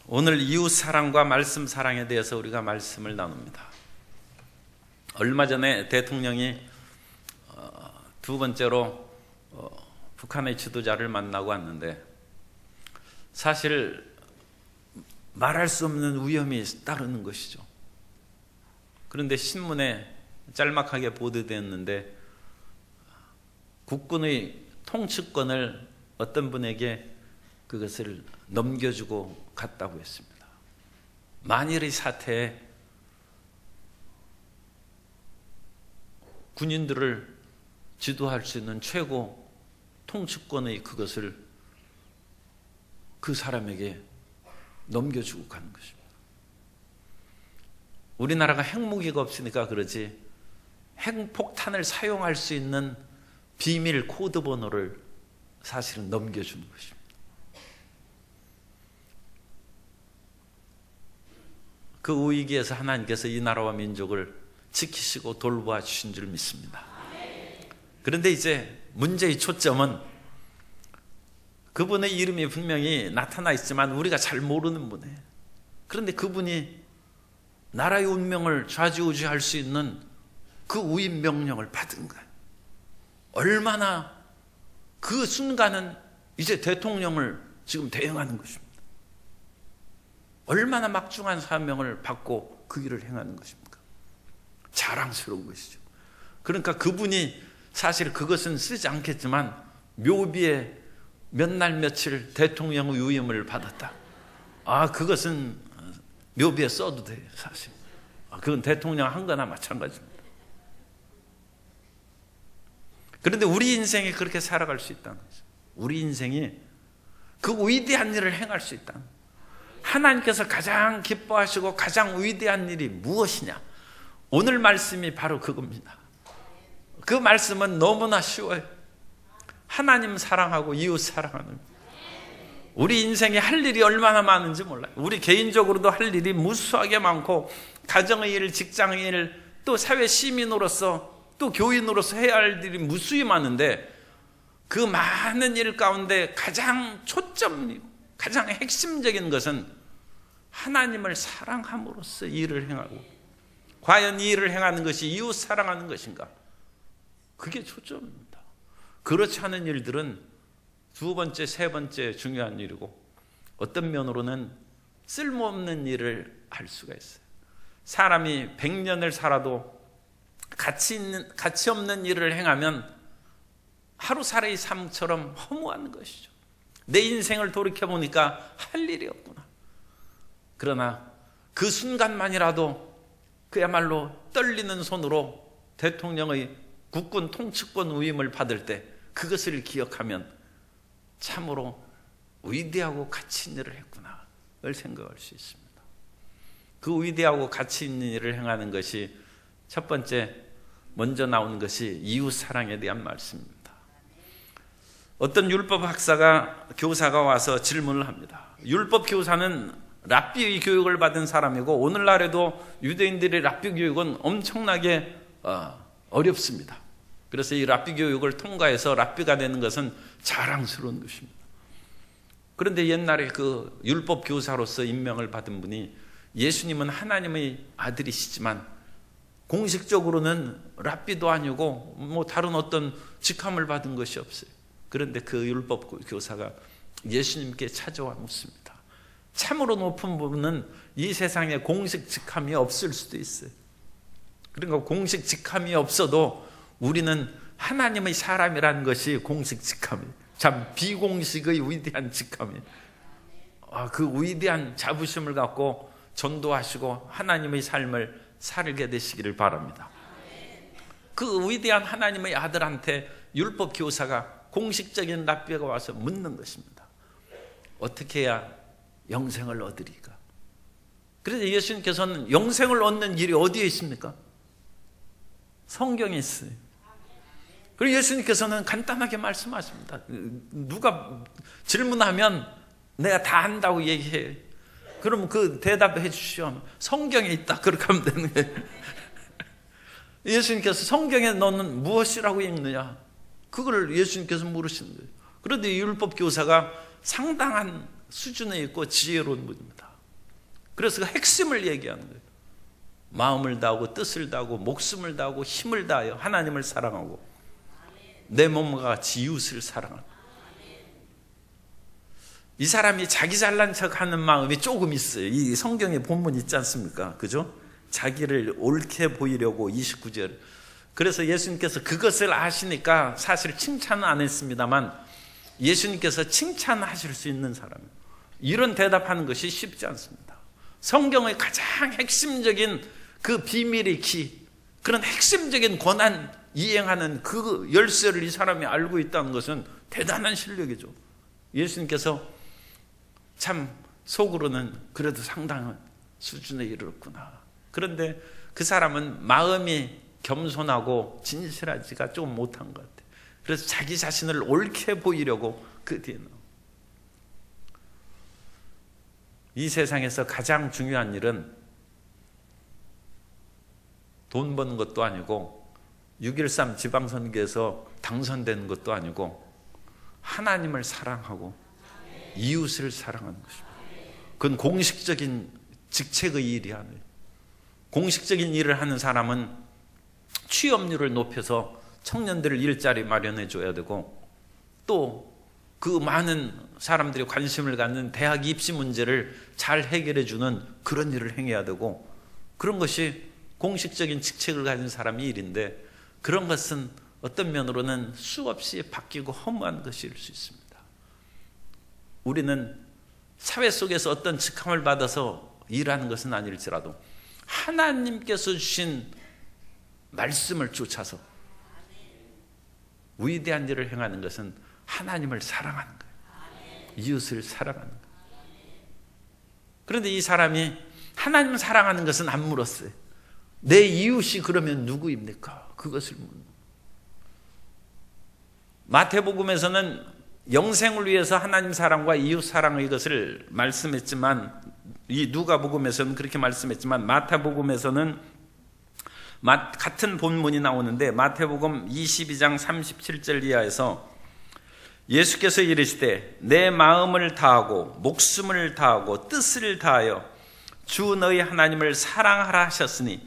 오늘 이웃 사랑과 말씀 사랑에 대해서 우리가 말씀을 나눕니다. 얼마 전에 대통령이 두 번째로 북한의 지도자를 만나고 왔는데, 사실 말할 수 없는 위험이 따르는 것이죠. 그런데 신문에 짤막하게 보도되었는데, 국군의 통치권을 어떤 분에게 그것을 넘겨주고 갔다고 했습니다. 만일의 사태에 군인들을 지도할 수 있는 최고 통치권의 그것을 그 사람에게 넘겨주고 가는 것입니다. 우리나라가 핵무기가 없으니까 그러지, 핵폭탄을 사용할 수 있는 비밀 코드 번호를 사실은 넘겨주는 것입니다. 그 위기에서 하나님께서 이 나라와 민족을 지키시고 돌보아 주신 줄 믿습니다. 그런데 이제 문제의 초점은 그분의 이름이 분명히 나타나 있지만 우리가 잘 모르는 분이에요. 그런데 그분이 나라의 운명을 좌지우지할 수 있는 그 위임 명령을 받은 거예요. 얼마나 그 순간은 이제 대통령을 지금 대행하는 것입니다. 얼마나 막중한 사명을 받고 그 일을 행하는 것입니까? 자랑스러운 것이죠. 그러니까 그분이 사실 그것은 쓰지 않겠지만 묘비에 몇 날 며칠 대통령의 위임을 받았다. 그것은 묘비에 써도 돼요, 사실. 그건 대통령 한 거나 마찬가지입니다. 그런데 우리 인생이 그렇게 살아갈 수 있다는 거죠. 우리 인생이 그 위대한 일을 행할 수 있다는 거죠. 하나님께서 가장 기뻐하시고 가장 위대한 일이 무엇이냐? 오늘 말씀이 바로 그겁니다. 그 말씀은 너무나 쉬워요. 하나님 사랑하고 이웃 사랑하는. 우리 인생에 할 일이 얼마나 많은지 몰라요. 우리 개인적으로도 할 일이 무수하게 많고, 가정의 일, 직장의 일, 또 사회 시민으로서 또 교인으로서 해야 할 일이 무수히 많은데, 그 많은 일 가운데 가장 초점이고 가장 핵심적인 것은 하나님을 사랑함으로써 일을 행하고, 과연 이 일을 행하는 것이 이웃 사랑하는 것인가? 그게 초점입니다. 그렇지 않은 일들은 두 번째, 세 번째 중요한 일이고, 어떤 면으로는 쓸모없는 일을 할 수가 있어요. 사람이 100년을 살아도 가치 없는 일을 행하면 하루살이의 삶처럼 허무한 것이죠. 내 인생을 돌이켜보니까 할 일이 없구나. 그러나 그 순간만이라도 그야말로 떨리는 손으로 대통령의 국군 통치권 위임을 받을 때 그것을 기억하면 참으로 위대하고 가치 있는 일을 했구나를 생각할 수 있습니다. 그 위대하고 가치 있는 일을 행하는 것이 첫 번째, 먼저 나오는 것이 이웃 사랑에 대한 말씀입니다. 어떤 율법 교사가 와서 질문을 합니다. 율법 교사는 랍비의 교육을 받은 사람이고, 오늘날에도 유대인들의 랍비 교육은 엄청나게 어렵습니다. 그래서 이 랍비 교육을 통과해서 랍비가 되는 것은 자랑스러운 것입니다. 그런데 옛날에 그 율법 교사로서 임명을 받은 분이, 예수님은 하나님의 아들이시지만 공식적으로는 랍비도 아니고 다른 어떤 직함을 받은 것이 없어요. 그런데 그 율법 교사가 예수님께 찾아와 묻습니다. 참으로 높은 부분은 이 세상에 공식 직함이 없을 수도 있어요. 그러니까 공식 직함이 없어도 우리는 하나님의 사람이라는 것이 공식 직함이에요. 참 비공식의 위대한 직함이에요. 그 위대한 자부심을 갖고 전도하시고 하나님의 삶을 살게 되시기를 바랍니다. 그 위대한 하나님의 아들한테 율법 교사가, 공식적인 랍비가 와서 묻는 것입니다. 어떻게 해야 영생을 얻으리까? 그래서 예수님께서는 영생을 얻는 길이 어디에 있습니까? 성경에 있어요. 그리고 예수님께서는 간단하게 말씀하십니다. 누가 질문하면 내가 다 안다고 얘기해요. 그럼 그 대답해 주시오. 성경에 있다. 그렇게 하면 되는 거예요. 예수님께서 성경에 너는 무엇이라고 읽느냐? 그걸 예수님께서 물으시는 거예요. 그런데 율법 교사가 상당한 수준에 있고 지혜로운 분입니다. 그래서 그 핵심을 얘기하는 거예요. 마음을 다하고 뜻을 다하고 목숨을 다하고 힘을 다하여 하나님을 사랑하고 내 몸과 같이 이웃을 사랑하고. 이 사람이 자기 잘난 척하는 마음이 조금 있어요. 이 성경에 본문 있지 않습니까? 그죠? 자기를 옳게 보이려고 29절. 그래서 예수님께서 그것을 아시니까 사실 칭찬은 안 했습니다만 예수님께서 칭찬하실 수 있는 사람이에요. 이런 대답하는 것이 쉽지 않습니다. 성경의 가장 핵심적인 그 비밀의 키, 그런 핵심적인 권한 이행하는 그 열쇠를 이 사람이 알고 있다는 것은 대단한 실력이죠. 예수님께서 참 속으로는 그래도 상당한 수준에 이르렀구나. 그런데 그 사람은 마음이 겸손하고 진실하지가 조금 못한 것 같아요. 그래서 자기 자신을 옳게 보이려고 그 뒤에 나와요. 이 세상에서 가장 중요한 일은 돈 버는 것도 아니고 6.13 지방선거에서 당선되는 것도 아니고 하나님을 사랑하고 이웃을 사랑하는 것입니다. 그건 공식적인 직책의 일이 아니에요. 공식적인 일을 하는 사람은 취업률을 높여서 청년들을 일자리 마련해 줘야 되고 또 그 많은 사람들이 관심을 갖는 대학 입시 문제를 잘 해결해 주는 그런 일을 행해야 되고 그런 것이 공식적인 직책을 가진 사람의 일인데 그런 것은 어떤 면으로는 수없이 바뀌고 허무한 것일 수 있습니다. 우리는 사회 속에서 어떤 직함을 받아서 일하는 것은 아닐지라도 하나님께서 주신 말씀을 쫓아서 위대한 일을 행하는 것은 하나님을 사랑하는 거예요. 이웃을 사랑하는 거예요. 그런데 이 사람이 하나님을 사랑하는 것은 안 물었어요. 내 이웃이 그러면 누구입니까? 그것을 묻는. 마태복음에서는 영생을 위해서 하나님 사랑과 이웃 사랑의 것을 말씀했지만 이 누가복음에서는 그렇게 말씀했지만 마태복음에서는 같은 본문이 나오는데 마태복음 22장 37절 이하에서 예수께서 이르시되 내 마음을 다하고 목숨을 다하고 뜻을 다하여 주 너희 하나님을 사랑하라 하셨으니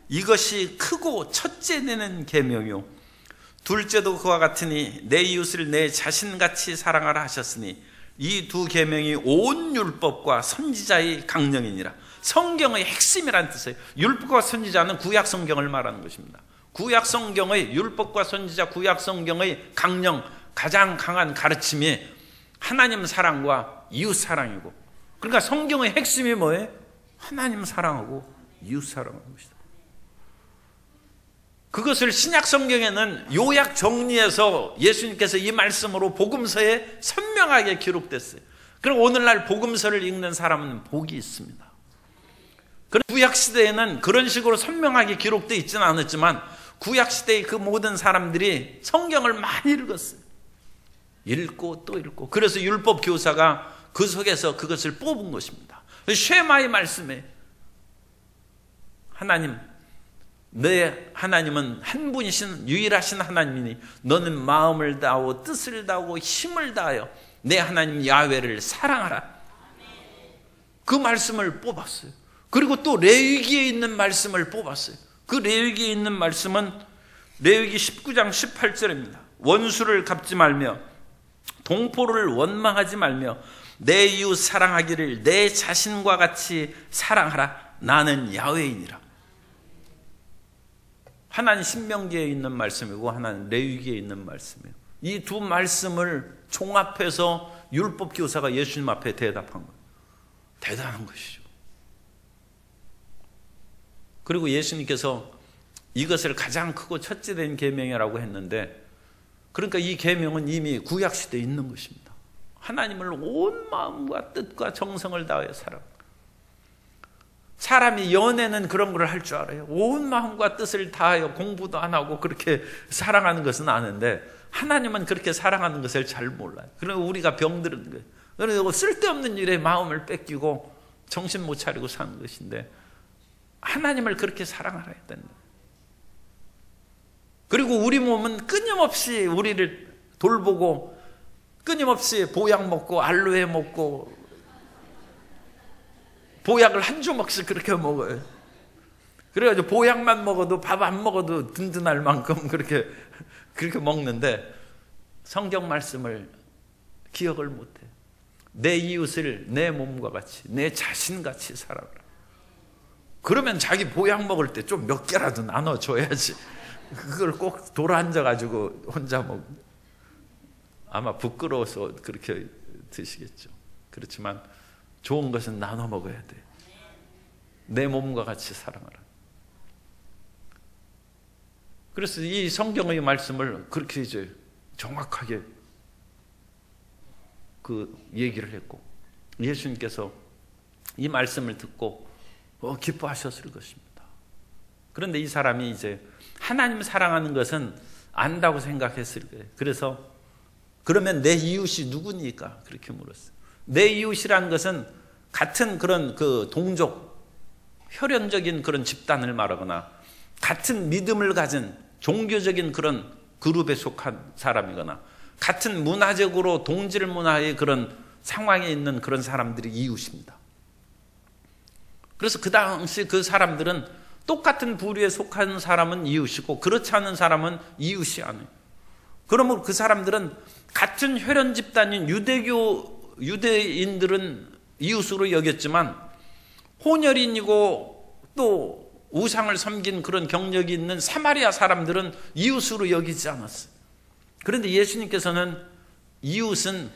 이것이 크고 첫째 내는 계명이요 둘째도 그와 같으니 내 이웃을 내 자신같이 사랑하라 하셨으니 이 두 계명이 온 율법과 선지자의 강령이니라. 성경의 핵심이란 뜻이에요. 율법과 선지자는 구약 성경을 말하는 것입니다. 구약 성경의 율법과 선지자 구약 성경의 강령 가장 강한 가르침이 하나님 사랑과 이웃 사랑이고 그러니까 성경의 핵심이 뭐예요? 하나님 사랑하고 이웃 사랑하는 것이다. 그것을 신약 성경에는 요약 정리해서 예수님께서 이 말씀으로 복음서에 선명하게 기록됐어요. 그럼 오늘날 복음서를 읽는 사람은 복이 있습니다. 구약 시대에는 그런 식으로 선명하게 기록되어 있지는 않았지만 구약 시대의 그 모든 사람들이 성경을 많이 읽었어요. 읽고 또 읽고 그래서 율법 교사가 그 속에서 그것을 뽑은 것입니다. 쉐마의 말씀에 하나님 내 하나님은 한 분이신 유일하신 하나님이니 너는 마음을 다하고 뜻을 다하고 힘을 다하여 내 하나님 야훼를 사랑하라. 그 말씀을 뽑았어요. 그리고 또 레위기에 있는 말씀을 뽑았어요. 그 레위기에 있는 말씀은 레위기 19장 18절입니다. 원수를 갚지 말며 동포를 원망하지 말며 내 이웃 사랑하기를 내 자신과 같이 사랑하라. 나는 야훼이니라. 하나는 신명기에 있는 말씀이고 하나는 레위기에 있는 말씀이에요. 이 두 말씀을 종합해서 율법 교사가 예수님 앞에 대답한 거예요. 대단한 것이죠. 그리고 예수님께서 이것을 가장 크고 첫째 된 계명이라고 했는데 그러니까 이 계명은 이미 구약 시대에 있는 것입니다. 하나님을 온 마음과 뜻과 정성을 다하여 사랑. 사람이 연애는 그런 걸 할 줄 알아요. 온 마음과 뜻을 다하여 공부도 안 하고 그렇게 사랑하는 것은 아는데 하나님은 그렇게 사랑하는 것을 잘 몰라요. 그러니까 우리가 병드는 거예요. 그래서 쓸데없는 일에 마음을 뺏기고 정신 못 차리고 사는 것인데 하나님을 그렇게 사랑하라 했다는 거예요. 그리고 우리 몸은 끊임없이 우리를 돌보고 끊임없이 보약 먹고 알로에 먹고 보약을 한 주먹씩 그렇게 먹어요. 그래가지고 보약만 먹어도 밥 안 먹어도 든든할 만큼 그렇게 먹는데 성경 말씀을 기억을 못해. 내 이웃을 내 몸과 같이, 내 자신같이 살아라. 그러면 자기 보약 먹을 때 좀 몇 개라도 나눠줘야지. 그걸 꼭 돌아앉아가지고 혼자 아마 부끄러워서 그렇게 드시겠죠. 그렇지만 좋은 것은 나눠 먹어야 돼. 내 몸과 같이 사랑하라. 그래서 이 성경의 말씀을 그렇게 이제 정확하게 그 얘기를 했고, 예수님께서 이 말씀을 듣고 기뻐하셨을 것입니다. 그런데 이 사람이 이제 하나님 사랑하는 것은 안다고 생각했을 거예요. 그래서 그러면 내 이웃이 누구니까? 그렇게 물었어요. 내 이웃이라는 것은 같은 그런 그 동족, 혈연적인 그런 집단을 말하거나 같은 믿음을 가진 종교적인 그런 그룹에 속한 사람이거나 같은 문화적으로 동질 문화의 그런 상황에 있는 그런 사람들이 이웃입니다. 그래서 그 당시 그 사람들은 똑같은 부류에 속한 사람은 이웃이고 그렇지 않은 사람은 이웃이 아니에요. 그러면 그 사람들은 같은 혈연 집단인 유대인들은 이웃으로 여겼지만 혼혈인이고 또 우상을 섬긴 그런 경력이 있는 사마리아 사람들은 이웃으로 여기지 않았어요. 그런데 예수님께서는 이웃은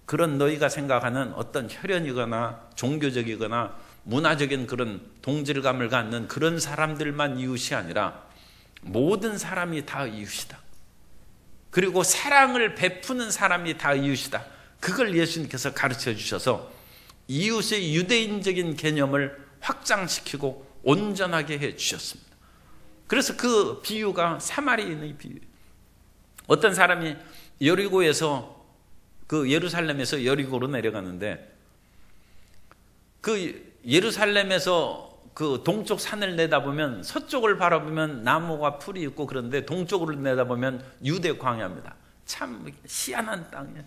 그런 너희가 생각하는 어떤 혈연이거나 종교적이거나 문화적인 그런 동질감을 갖는 그런 사람들만 이웃이 아니라 모든 사람이 다 이웃이다. 그리고 사랑을 베푸는 사람이 다 이웃이다. 그걸 예수님께서 가르쳐 주셔서 이웃의 유대인적인 개념을 확장시키고 온전하게 해 주셨습니다. 그래서 그 비유가 사마리인의 비유예요. 어떤 사람이 여리고에서 그 예루살렘에서 여리고로 내려가는데 그 예루살렘에서 그 동쪽 산을 내다보면 서쪽을 바라보면 나무와 풀이 있고 그런데 동쪽으로 내다보면 유대 광야입니다. 참 희한한 땅이에요.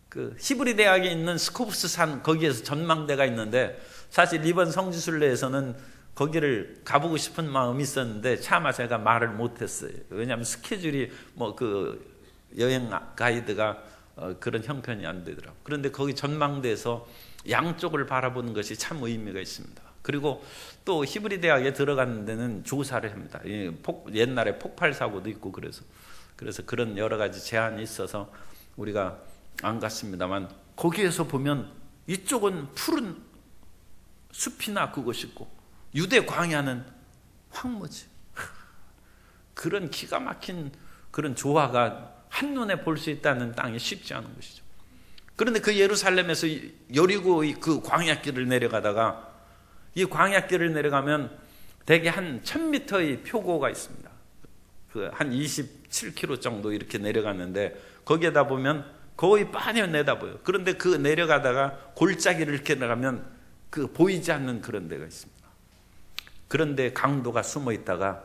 그 히브리 대학에 있는 스코프스 산 거기에서 전망대가 있는데 사실 이번 성지순례에서는 거기를 가보고 싶은 마음이 있었는데 차마 제가 말을 못했어요. 왜냐하면 스케줄이 그 여행 가이드가 그런 형편이 안 되더라고요. 그런데 거기 전망대에서 양쪽을 바라보는 것이 참 의미가 있습니다. 그리고 또 히브리 대학에 들어가는 데는 조사를 합니다. 옛날에 폭발 사고도 있고 그래서 그런 여러 가지 제한이 있어서 우리가 안 갔습니다만 거기에서 보면 이쪽은 푸른 숲이나 그것이 있고 유대 광야는 황무지. 그런 기가 막힌 그런 조화가 한눈에 볼 수 있다는 땅이 쉽지 않은 것이죠. 그런데 그 예루살렘에서 여리고 그 광야길을 내려가다가 이 광야길을 내려가면 대개 한 1000m의 표고가 있습니다. 한 27km 정도 이렇게 내려갔는데 거기에다 보면 거의 빤히 내다보여요. 그런데 그 내려가다가 골짜기를 이렇게 내려가면 그 보이지 않는 그런 데가 있습니다. 그런데 강도가 숨어 있다가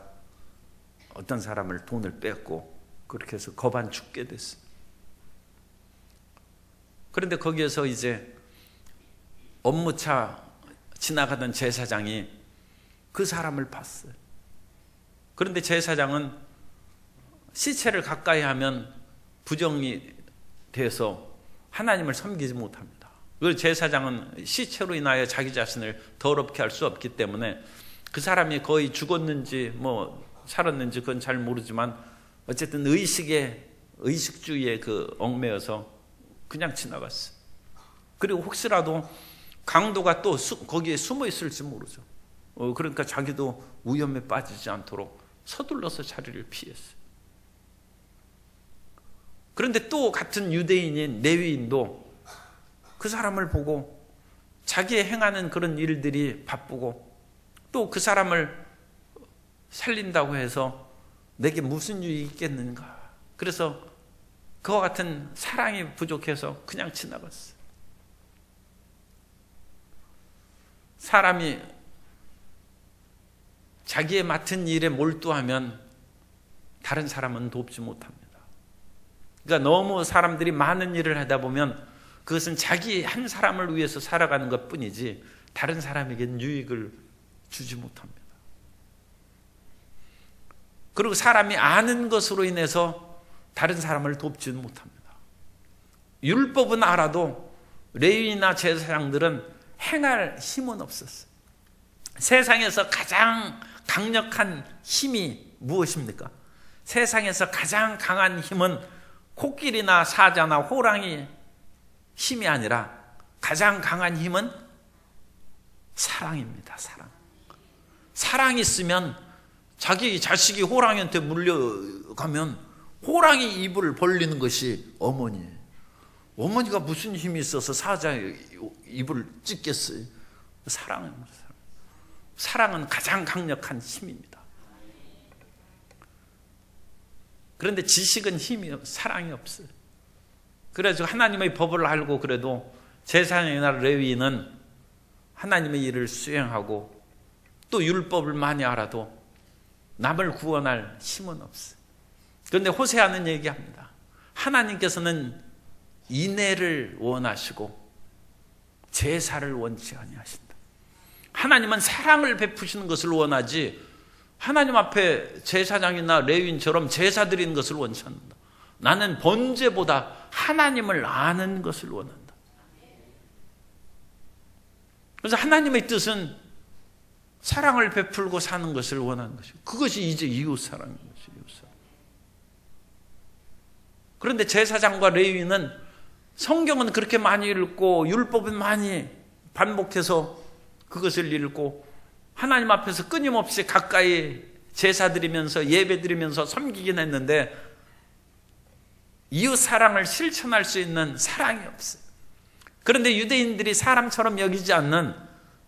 어떤 사람을 돈을 뺏고 그렇게 해서 거반 죽게 됐어요. 그런데 거기에서 이제 업무차 지나가던 제사장이 그 사람을 봤어요. 그런데 제사장은 시체를 가까이 하면 부정이 돼서 하나님을 섬기지 못합니다. 그 제사장은 시체로 인하여 자기 자신을 더럽게 할 수 없기 때문에 그 사람이 거의 죽었는지 살았는지 그건 잘 모르지만 어쨌든 의식주의에 얽매여서 그냥 지나갔어요. 그리고 혹시라도 강도가 또 거기에 숨어 있을지 모르죠. 그러니까 자기도 위험에 빠지지 않도록 서둘러서 자리를 피했어요. 그런데 또 같은 유대인인 레위인도 그 사람을 보고 자기의 행하는 그런 일들이 바쁘고 또 그 사람을 살린다고 해서 내게 무슨 유익이 있겠는가. 그래서 그와 같은 사랑이 부족해서 그냥 지나갔어요. 사람이 자기의 맡은 일에 몰두하면 다른 사람은 돕지 못합니다. 그러니까 너무 사람들이 많은 일을 하다 보면 그것은 자기 한 사람을 위해서 살아가는 것뿐이지 다른 사람에게는 유익을 주지 못합니다. 그리고 사람이 아는 것으로 인해서 다른 사람을 돕지는 못합니다. 율법은 알아도 레위나 제사장들은 행할 힘은 없었어요. 세상에서 가장 강력한 힘이 무엇입니까? 세상에서 가장 강한 힘은 코끼리나 사자나 호랑이 힘이 아니라 가장 강한 힘은 사랑입니다. 사랑. 사랑이 있으면 자기 자식이 호랑이한테 물려가면 호랑이 입을 벌리는 것이 어머니예요. 어머니가 무슨 힘이 있어서 사자의 입을 찢겠어요? 사랑입니다. 사랑은 가장 강력한 힘입니다. 그런데 지식은 사랑이 없어요. 그래서 하나님의 법을 알고 그래도 제사장이나 레위인은 하나님의 일을 수행하고 또 율법을 많이 알아도 남을 구원할 힘은 없어요. 그런데 호세아는 얘기합니다. 하나님께서는 인애를 원하시고 제사를 원치 아니하신다. 하나님은 사랑을 베푸시는 것을 원하지 하나님 앞에 제사장이나 레위인처럼 제사 드리는 것을 원치 않는다. 나는 번제보다 하나님을 아는 것을 원한다. 그래서 하나님의 뜻은 사랑을 베풀고 사는 것을 원하는 것이고 그것이 이제 이웃사랑인 것이죠. 이웃사랑. 그런데 제사장과 레위인은 성경은 그렇게 많이 읽고 율법은 많이 반복해서 그것을 읽고 하나님 앞에서 끊임없이 가까이 제사 드리면서 예배 드리면서 섬기긴 했는데 이웃 사랑을 실천할 수 있는 사랑이 없어요. 그런데 유대인들이 사람처럼 여기지 않는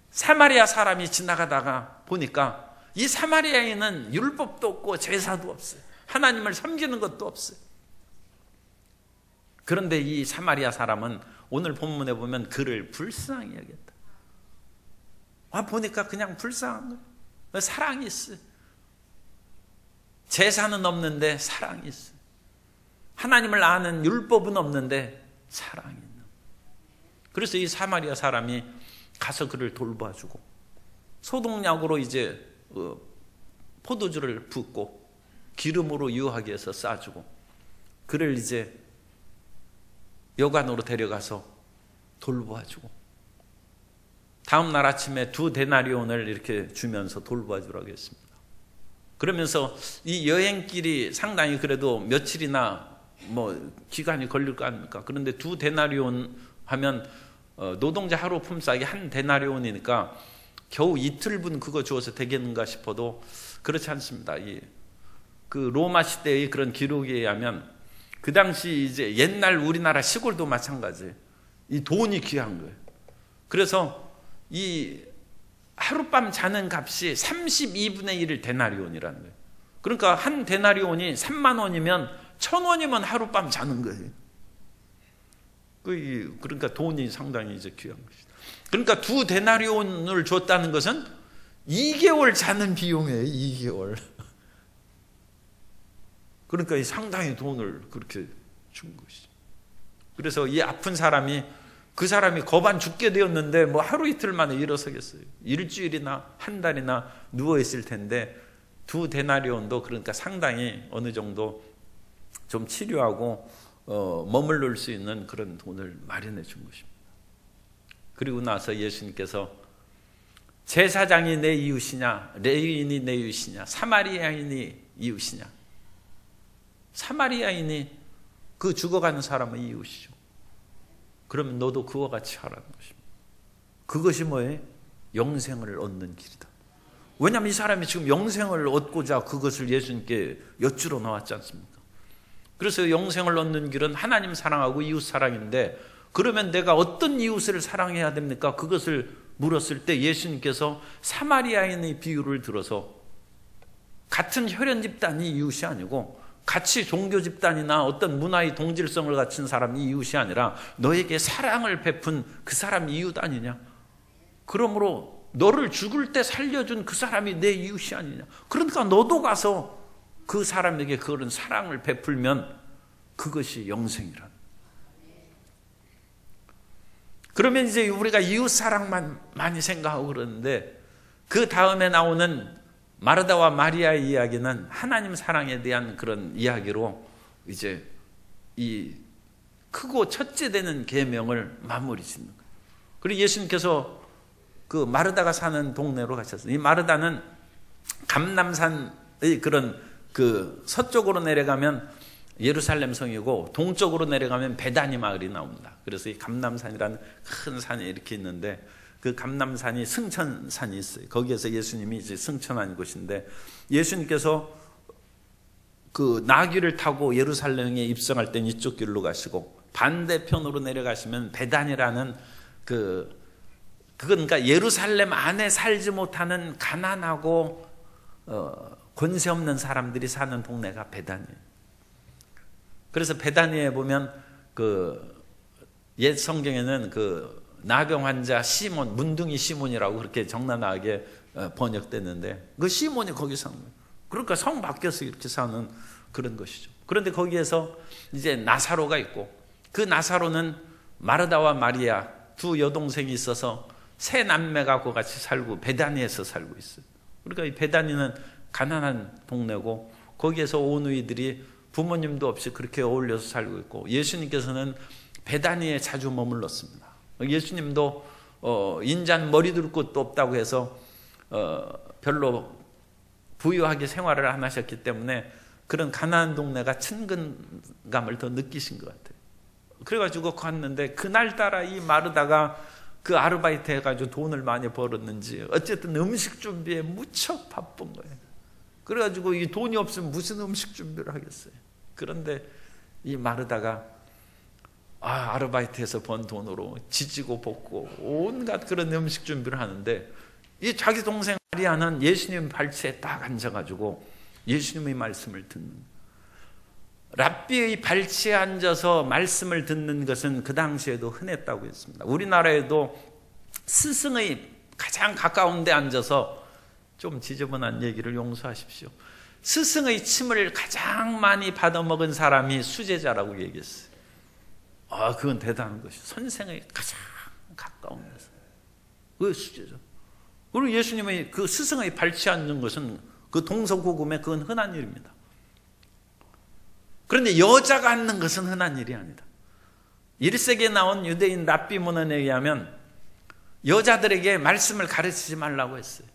사마리아 사람이 지나가다가 보니까 이 사마리아인은 율법도 없고 제사도 없어요. 하나님을 섬기는 것도 없어요. 그런데 이 사마리아 사람은 오늘 본문에 보면 그를 불쌍히 여겼다. 보니까 그냥 불쌍한 거예요. 사랑이 있어요. 제사는 없는데 사랑이 있어요. 하나님을 아는 율법은 없는데 사랑이 있는 거예요. 그래서 이 사마리아 사람이 가서 그를 돌봐주고 소독약으로 이제 포도주를 붓고 기름으로 유하게 해서 싸주고 그를 이제 여관으로 데려가서 돌봐주고 다음 날 아침에 2데나리온을 이렇게 주면서 돌봐주라고 했습니다. 그러면서 이 여행길이 상당히 그래도 며칠이나 기간이 걸릴 거 아닙니까? 그런데 2데나리온 하면 노동자 하루 품삯이 1데나리온이니까 겨우 이틀분 그거 주어서 되겠는가 싶어도 그렇지 않습니다. 그 로마 시대의 그런 기록에 의하면 그 당시 이제 옛날 우리나라 시골도 마찬가지예요. 이 돈이 귀한 거예요. 그래서 이 하룻밤 자는 값이 32분의 1을 데나리온이라는 거예요. 그러니까 1데나리온이 3만 원이면 1,000원이면 하룻밤 자는 거예요. 그러니까 돈이 상당히 이제 귀한 것이다. 그러니까 2데나리온을 줬다는 것은 2개월 자는 비용이에요. 2개월. 그러니까 상당히 돈을 그렇게 준 것이죠. 그래서 이 아픈 사람이 그 사람이 거반 죽게 되었는데 하루 이틀 만에 일어서겠어요. 일주일이나 한 달이나 누워있을 텐데 2데나리온도 그러니까 상당히 어느 정도 좀 치료하고 머물러 수 있는 그런 돈을 마련해 준 것입니다. 그리고 나서 예수님께서 제사장이 내 이웃이냐 레위인이 내 이웃이냐 사마리아인이 이웃이냐 사마리아인이 그 죽어가는 사람의 이웃이죠. 그러면 너도 그와 같이 하라는 것입니다. 그것이 뭐예요? 영생을 얻는 길이다. 왜냐하면 이 사람이 지금 영생을 얻고자 그것을 예수님께 여쭈러 나왔지 않습니까? 그래서 영생을 얻는 길은 하나님 사랑하고 이웃 사랑인데 그러면 내가 어떤 이웃을 사랑해야 됩니까? 그것을 물었을 때 예수님께서 사마리아인의 비유를 들어서 같은 혈연 집단이 이웃이 아니고 같이 종교 집단이나 어떤 문화의 동질성을 갖춘 사람이 이웃이 아니라 너에게 사랑을 베푼 그 사람이 이웃 아니냐? 그러므로 너를 죽을 때 살려준 그 사람이 내 이웃이 아니냐? 그러니까 너도 가서 그 사람에게 그런 사랑을 베풀면 그것이 영생이란. 그러면 이제 우리가 이웃사랑만 많이 생각하고 그러는데, 그 다음에 나오는 마르다와 마리아의 이야기는 하나님 사랑에 대한 그런 이야기로 이제 이 크고 첫째 되는 계명을 마무리 짓는 거예요. 그리고 예수님께서 그 마르다가 사는 동네로 가셨어요. 이 마르다는 감람산의 그런 그 서쪽으로 내려가면 예루살렘 성이고, 동쪽으로 내려가면 베다니 마을이 나옵니다. 그래서 이 감람산이라는 큰 산이 이렇게 있는데, 그 감람산이 승천산이 있어요. 거기에서 예수님이 이제 승천한 곳인데, 예수님께서 그 나귀를 타고 예루살렘에 입성할 때는 이쪽 길로 가시고, 반대편으로 내려가시면 베단이라는 그러니까 예루살렘 안에 살지 못하는 가난하고 권세 없는 사람들이 사는 동네가 베단이에요. 그래서 베다니에 보면 그 옛 성경에는 그 나병 환자 시몬, 문둥이 시몬이라고 그렇게 적나라하게 번역됐는데, 그 시몬이 거기 사는 거예요. 그러니까 성 밖에서 이렇게 사는 그런 것이죠. 그런데 거기에서 이제 나사로가 있고, 그 나사로는 마르다와 마리아 두 여동생이 있어서 세 남매가 같이 살고 베다니에서 살고 있어요. 그러니까 이 베다니는 가난한 동네고, 거기에서 온 이들이 부모님도 없이 그렇게 어울려서 살고 있고, 예수님께서는 베다니에 자주 머물렀습니다. 예수님도 인자는 머리 둘 곳도 없다고 해서 별로 부유하게 생활을 안 하셨기 때문에 그런 가난한 동네가 친근감을 더 느끼신 것 같아요. 그래가지고 갔는데, 그날따라 이 마르다가 그 아르바이트 해가지고 돈을 많이 벌었는지 어쨌든 음식 준비에 무척 바쁜 거예요. 그래가지고 이 돈이 없으면 무슨 음식 준비를 하겠어요. 그런데 이 마르다가 아르바이트해서 번 돈으로 지지고 볶고 온갖 그런 음식 준비를 하는데, 이 자기 동생 마리아는 예수님 발치에 딱 앉아가지고 예수님의 말씀을 듣는, 랍비의 발치에 앉아서 말씀을 듣는 것은 그 당시에도 흔했다고 했습니다. 우리나라에도 스승의 가장 가까운 데 앉아서, 좀 지저분한 얘기를 용서하십시오, 스승의 침을 가장 많이 받아먹은 사람이 수제자라고 얘기했어요. 그건 대단한 것이죠. 선생의 가장 가까운 데서. 그 수제자. 그리고 예수님의 그 스승의 발치에 앉는 것은 그 동서고금에 그건 흔한 일입니다. 그런데 여자가 앉는 것은 흔한 일이 아니다. 1세기에 나온 유대인 랍비 문헌에 의하면 여자들에게 말씀을 가르치지 말라고 했어요.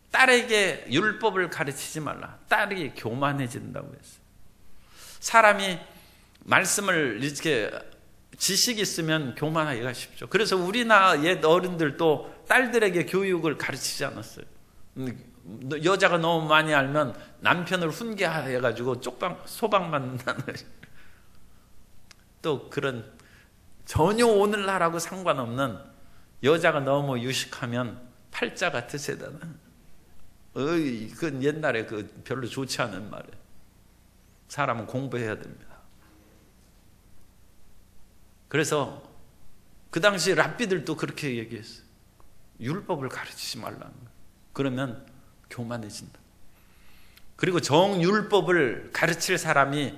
딸에게 율법을 가르치지 말라. 딸이 교만해진다고 했어요. 사람이 말씀을 이렇게 지식이 있으면 교만하기가 쉽죠. 그래서 우리나라 옛 어른들도 딸들에게 교육을 가르치지 않았어요. 여자가 너무 많이 알면 남편을 훈계해가지고 소방 맞는다는 거죠. 또 그런 전혀 오늘날하고 상관없는, 여자가 너무 유식하면 팔자가 트세다는, 그건 옛날에 별로 좋지 않은 말이에요. 사람은 공부해야 됩니다. 그래서 그 당시 랍비들도 그렇게 얘기했어요. 율법을 가르치지 말라는 거예요. 그러면 교만해진다. 그리고 정율법을 가르칠 사람이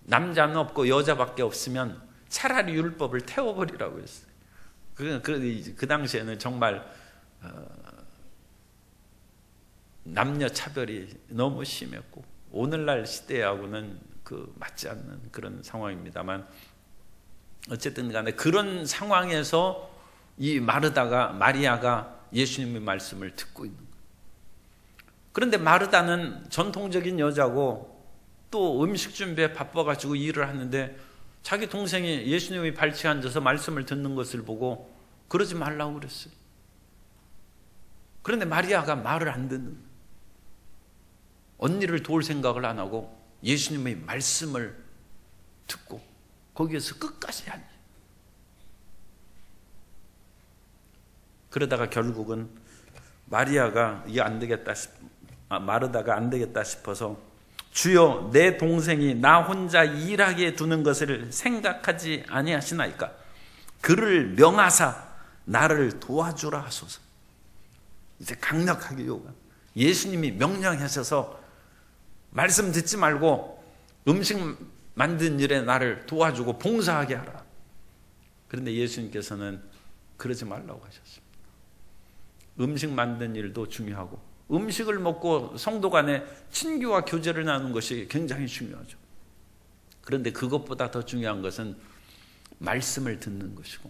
남자는 없고 여자밖에 없으면 차라리 율법을 태워버리라고 했어요. 그 당시에는 정말 남녀 차별이 너무 심했고, 오늘날 시대하고는 맞지 않는 그런 상황입니다만, 어쨌든 간에 그런 상황에서 이 마리아가 예수님의 말씀을 듣고 있는 거예요. 그런데 마르다는 전통적인 여자고 또 음식 준비에 바빠가지고 일을 하는데, 자기 동생이 예수님의 발치에 앉아서 말씀을 듣는 것을 보고 그러지 말라고 그랬어요. 그런데 마리아가 말을 안 듣는 거예요. 언니를 도울 생각을 안 하고 예수님의 말씀을 듣고 거기에서 끝까지 하니. 그러다가 결국은 마르다가 안 되겠다 싶어서, 주여, 내 동생이 나 혼자 일하게 두는 것을 생각하지 아니하시나이까? 그를 명하사 나를 도와주라 하소서. 이제 강력하게 요구합니다. 예수님이 명령하셔서 말씀 듣지 말고 음식 만든 일에 나를 도와주고 봉사하게 하라. 그런데 예수님께서는 그러지 말라고 하셨습니다. 음식 만드는 일도 중요하고 음식을 먹고 성도 간에 친교와 교제를 나누는 것이 굉장히 중요하죠. 그런데 그것보다 더 중요한 것은 말씀을 듣는 것이고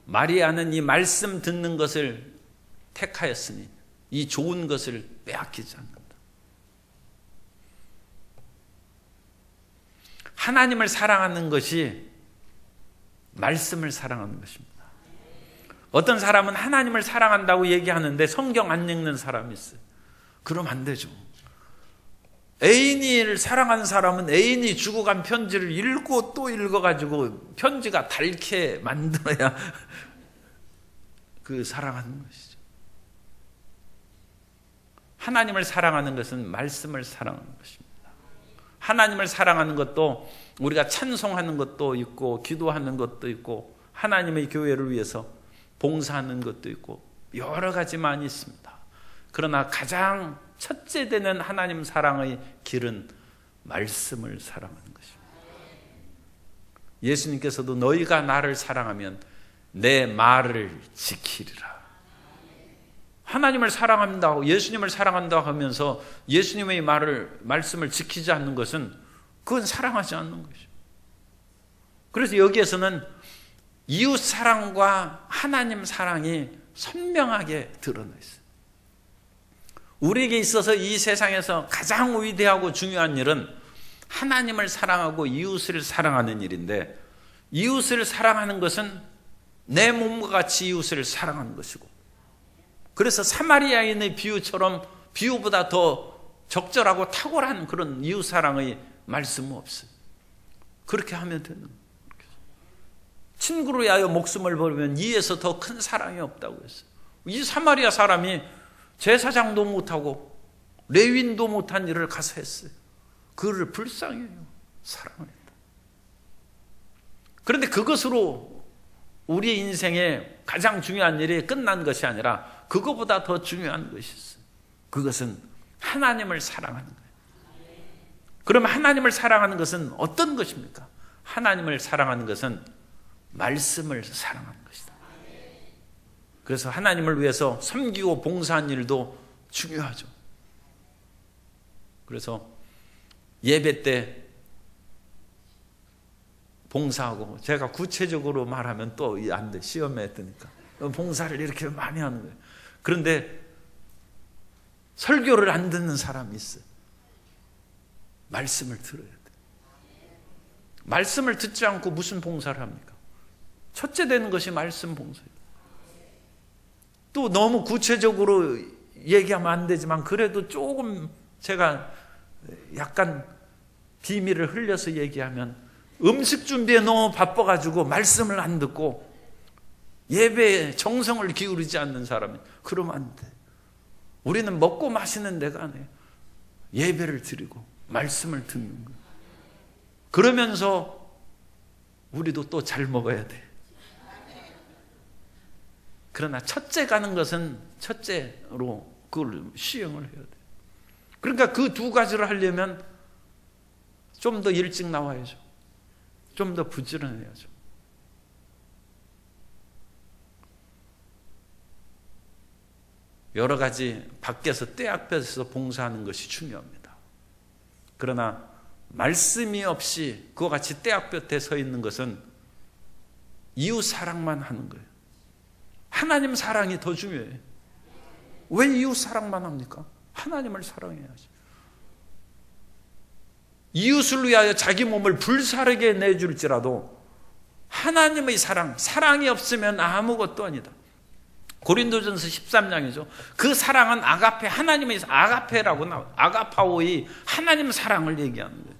마리아는 이 말씀 듣는 것을 택하였으니 이 좋은 것을 빼앗기지 않는다. 하나님을 사랑하는 것이 말씀을 사랑하는 것입니다. 어떤 사람은 하나님을 사랑한다고 얘기하는데 성경 안 읽는 사람이 있어요. 그러면 안 되죠. 애인을 사랑하는 사람은 애인이 주고 간 편지를 읽고 또 읽어가지고 편지가 닳게 만들어야 그 사랑하는 것이죠. 하나님을 사랑하는 것은 말씀을 사랑하는 것입니다. 하나님을 사랑하는 것도 우리가 찬송하는 것도 있고 기도하는 것도 있고 하나님의 교회를 위해서 봉사하는 것도 있고 여러 가지 많이 있습니다. 그러나 가장 첫째 되는 하나님 사랑의 길은 말씀을 사랑하는 것입니다. 예수님께서도 너희가 나를 사랑하면 내 말을 지키리라. 하나님을 사랑한다고 예수님을 사랑한다고 하면서 예수님의 말씀을 지키지 않는 것은 그건 사랑하지 않는 것이죠. 그래서 여기에서는 이웃 사랑과 하나님 사랑이 선명하게 드러나 있어요. 우리에게 있어서 이 세상에서 가장 위대하고 중요한 일은 하나님을 사랑하고 이웃을 사랑하는 일인데 이웃을 사랑하는 것은 내 몸과 같이 이웃을 사랑하는 것이고 그래서 사마리아인의 비유처럼 비유보다 더 적절하고 탁월한 그런 이웃 사랑의 말씀은 없어요. 그렇게 하면 되는 거예요. 친구를 위하여 목숨을 버리면 이에서 더 큰 사랑이 없다고 했어요. 이 사마리아 사람이 제사장도 못하고 레위인도 못한 일을 가서 했어요. 그를 불쌍해요. 사랑을 했다. 그런데 그것으로 우리의 인생에 가장 중요한 일이 끝난 것이 아니라 그것보다 더 중요한 것이 있어요. 그것은 하나님을 사랑하는 거예요. 그러면 하나님을 사랑하는 것은 어떤 것입니까? 하나님을 사랑하는 것은 말씀을 사랑하는 것이다. 그래서 하나님을 위해서 섬기고 봉사한 일도 중요하죠. 그래서 예배 때 봉사하고 제가 구체적으로 말하면 또 안 돼. 시험에 뜨니까. 봉사를 이렇게 많이 하는 거예요. 그런데 설교를 안 듣는 사람이 있어요. 말씀을 들어야 돼. 말씀을 듣지 않고 무슨 봉사를 합니까? 첫째 되는 것이 말씀 봉사예요. 또 너무 구체적으로 얘기하면 안 되지만 그래도 조금 제가 약간 비밀을 흘려서 얘기하면 음식 준비에 너무 바빠가지고 말씀을 안 듣고 예배에 정성을 기울이지 않는 사람이 그러면 안 돼. 우리는 먹고 마시는 데가 아니에요. 예배를 드리고 말씀을 듣는 거예요. 그러면서 우리도 또 잘 먹어야 돼. 그러나 첫째 가는 것은 첫째로 그걸 시행을 해야 돼. 그러니까 그 두 가지를 하려면 좀 더 일찍 나와야죠. 좀 더 부지런해야죠. 여러 가지 밖에서 때 앞에서 봉사하는 것이 중요합니다. 그러나 말씀이 없이 그와 같이 때 앞에 서 있는 것은 이웃 사랑만 하는 거예요. 하나님 사랑이 더 중요해요. 왜 이웃 사랑만 합니까? 하나님을 사랑해야지. 이웃을 위하여 자기 몸을 불사르게 내줄지라도 하나님의 사랑이 없으면 아무것도 아니다. 고린도전서 13장이죠. 그 사랑은 아가페, 하나님의 아가페라고 나와요. 아가파오의 하나님 사랑을 얘기하는 거예요.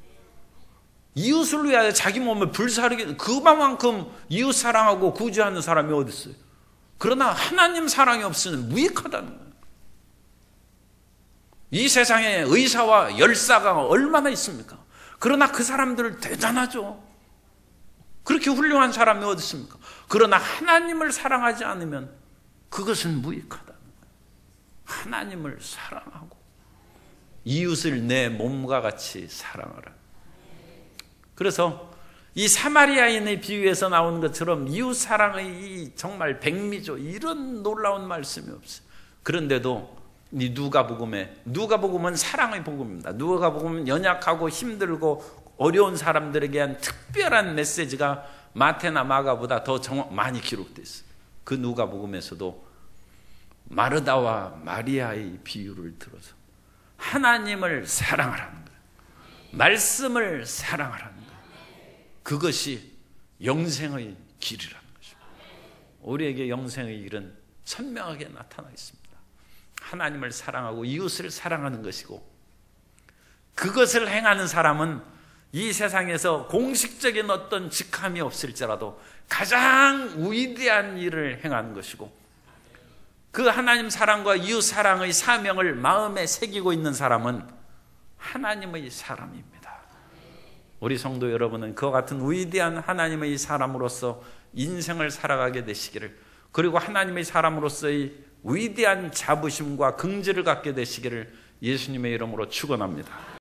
이웃을 위하여 자기 몸을 불사르게, 그만큼 이웃 사랑하고 구제하는 사람이 어디 있어요? 그러나 하나님 사랑이 없으면 무익하다는 거예요. 이 세상에 의사와 열사가 얼마나 있습니까? 그러나 그 사람들 대단하죠. 그렇게 훌륭한 사람이 어디 있습니까? 그러나 하나님을 사랑하지 않으면 그것은 무익하다는 거예요. 하나님을 사랑하고 이웃을 내 몸과 같이 사랑하라. 그래서 이 사마리아인의 비유에서 나오는 것처럼 이웃사랑의 정말 백미죠. 이런 놀라운 말씀이 없어요. 그런데도 이 누가복음은 사랑의 복음입니다. 누가복음은 연약하고 힘들고 어려운 사람들에게 한 특별한 메시지가 마태나 마가보다 더 많이 기록되어 있어요. 그 누가복음에서도 마르다와 마리아의 비유를 들어서 하나님을 사랑하라는 거예요. 말씀을 사랑하라는 거예요. 그것이 영생의 길이라는 것입니다. 우리에게 영생의 길은 선명하게 나타나 있습니다. 하나님을 사랑하고 이웃을 사랑하는 것이고, 그것을 행하는 사람은 이 세상에서 공식적인 어떤 직함이 없을지라도 가장 위대한 일을 행하는 것이고, 그 하나님 사랑과 이웃 사랑의 사명을 마음에 새기고 있는 사람은 하나님의 사람입니다. 우리 성도 여러분은 그와 같은 위대한 하나님의 사람으로서 인생을 살아가게 되시기를, 그리고 하나님의 사람으로서의 위대한 자부심과 긍지를 갖게 되시기를 예수님의 이름으로 축원합니다.